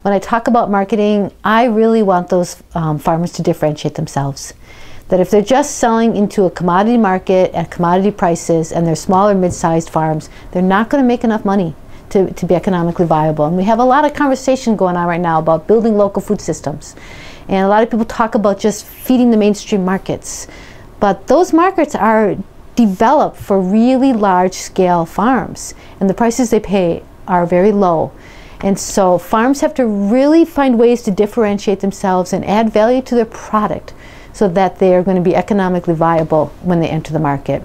When I talk about marketing, I really want those farmers to differentiate themselves. That if they're just selling into a commodity market at commodity prices and they're smaller, mid-sized farms, they're not going to make enough money to be economically viable. And we have a lot of conversation going on right now about building local food systems. And a lot of people talk about just feeding the mainstream markets. But those markets are developed for really large-scale farms, and the prices they pay are very low. And so farms have to really find ways to differentiate themselves and add value to their product so that they are going to be economically viable when they enter the market.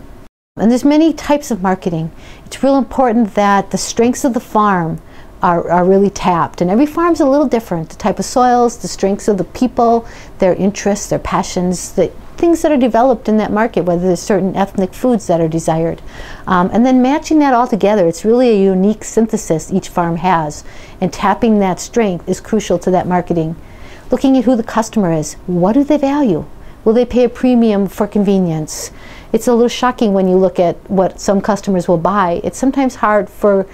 And there's many types of marketing. It's real important that the strengths of the farm are really tapped. And every farm's a little different. The type of soils, the strengths of the people, their interests, their passions, the things that are developed in that market, whether there's certain ethnic foods that are desired. And then matching that all together, it's really a unique synthesis each farm has. And tapping that strength is crucial to that marketing. Looking at who the customer is. What do they value? Will they pay a premium for convenience? It's a little shocking when you look at what some customers will buy. It's sometimes hard for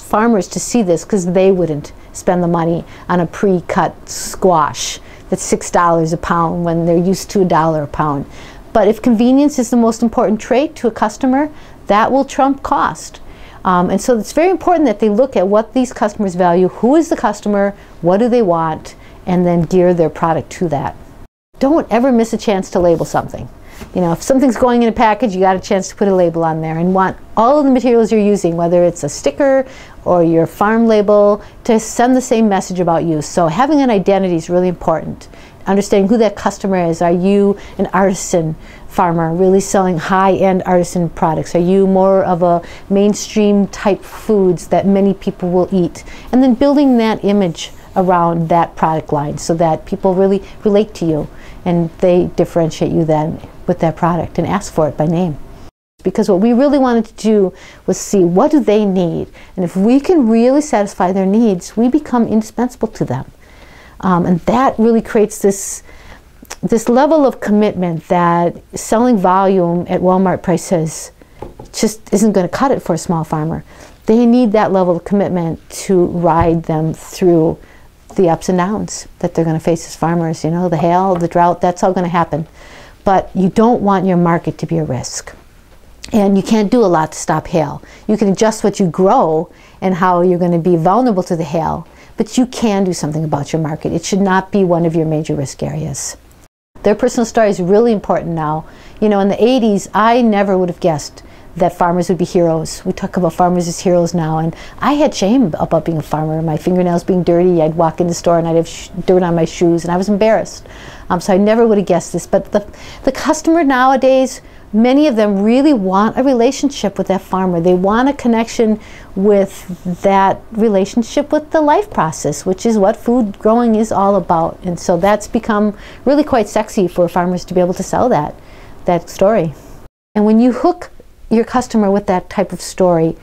farmers to see this because they wouldn't spend the money on a pre-cut squash that's $6 a pound when they're used to $1 a pound. But if convenience is the most important trait to a customer, that will trump cost. And so it's very important that they look at what these customers value, who is the customer, what do they want, and then gear their product to that. Don't ever miss a chance to label something. You know, if something's going in a package, you got a chance to put a label on there, and want all of the materials you're using, whether it's a sticker or your farm label, to send the same message about you. So having an identity is really important. Understanding who that customer is. Are you an artisan farmer really selling high-end artisan products? Are you more of a mainstream type foods that many people will eat? And then building that image around that product line so that people really relate to you and they differentiate you then with that product and ask for it by name. Because what we really wanted to do was see what do they need, and if we can really satisfy their needs, we become indispensable to them. And that really creates this level of commitment that selling volume at Walmart prices just isn't going to cut it for a small farmer. They need that level of commitment to ride them through the ups and downs that they're going to face as farmers. You know, the hail, the drought, that's all going to happen. But you don't want your market to be a risk. And you can't do a lot to stop hail. You can adjust what you grow and how you're going to be vulnerable to the hail, but you can do something about your market. It should not be one of your major risk areas. Their personal story is really important now. You know, in the 80s, I never would have guessed that farmers would be heroes. We talk about farmers as heroes now, and I had shame about being a farmer. My fingernails being dirty, I'd walk in the store and I'd have dirt on my shoes, and I was embarrassed. So I never would have guessed this. But the customer nowadays, many of them really want a relationship with that farmer. They want a connection with that relationship with the life process, which is what food growing is all about. And so that's become really quite sexy for farmers to be able to sell that story. And when you hook your customer with that type of story,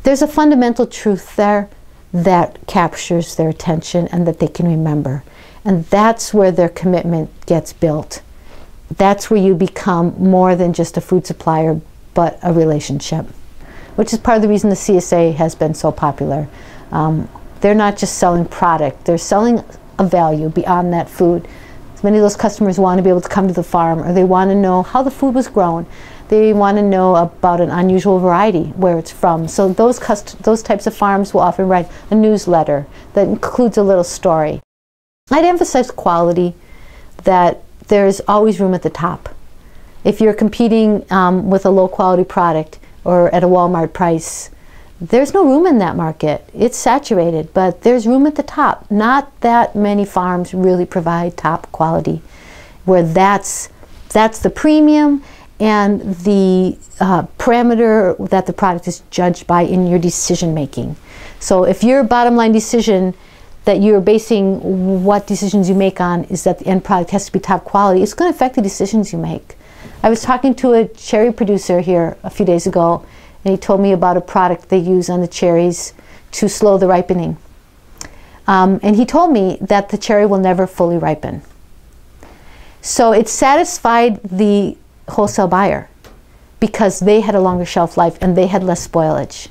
there's a fundamental truth there that captures their attention and that they can remember. And that's where their commitment gets built. That's where you become more than just a food supplier, but a relationship, which is part of the reason the CSA has been so popular. They're not just selling product, they're selling a value beyond that food. Many of those customers want to be able to come to the farm, or they want to know how the food was grown. They want to know about an unusual variety, where it's from. So those types of farms will often write a newsletter that includes a little story. I'd emphasize quality, that there's always room at the top. If you're competing with a low quality product or at a Walmart price, there's no room in that market. It's saturated, but there's room at the top. Not that many farms really provide top quality, where that's the premium and the parameter that the product is judged by in your decision making. So if your bottom line decision that you're basing what decisions you make on is that the end product has to be top quality, it's going to affect the decisions you make. I was talking to a cherry producer here a few days ago, and he told me about a product they use on the cherries to slow the ripening. And he told me that the cherry will never fully ripen. So it satisfied the wholesale buyer because they had a longer shelf life and they had less spoilage.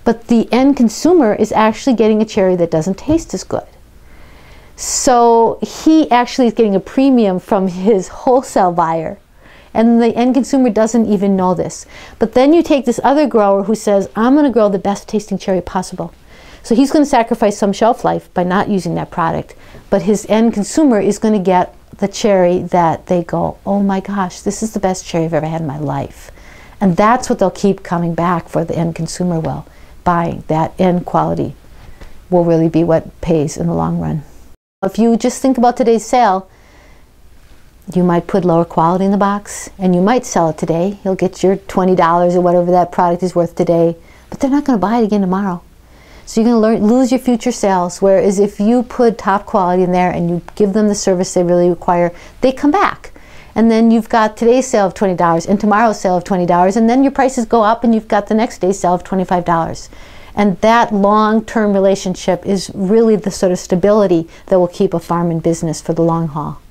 But the end consumer is actually getting a cherry that doesn't taste as good. So he actually is getting a premium from his wholesale buyer. And the end consumer doesn't even know this. But then you take this other grower who says, I'm going to grow the best tasting cherry possible. So he's going to sacrifice some shelf life by not using that product. But his end consumer is going to get the cherry that they go, oh my gosh, this is the best cherry I've ever had in my life. And that's what they'll keep coming back for. The end consumer will. Buying that end quality will really be what pays in the long run. If you just think about today's sale, you might put lower quality in the box and you might sell it today. You'll get your $20 or whatever that product is worth today, but they're not going to buy it again tomorrow. So you're going to lose your future sales, whereas if you put top quality in there and you give them the service they really require, they come back. And then you've got today's sale of $20 and tomorrow's sale of $20, and then your prices go up and you've got the next day's sale of $25. And that long-term relationship is really the sort of stability that will keep a farm in business for the long haul.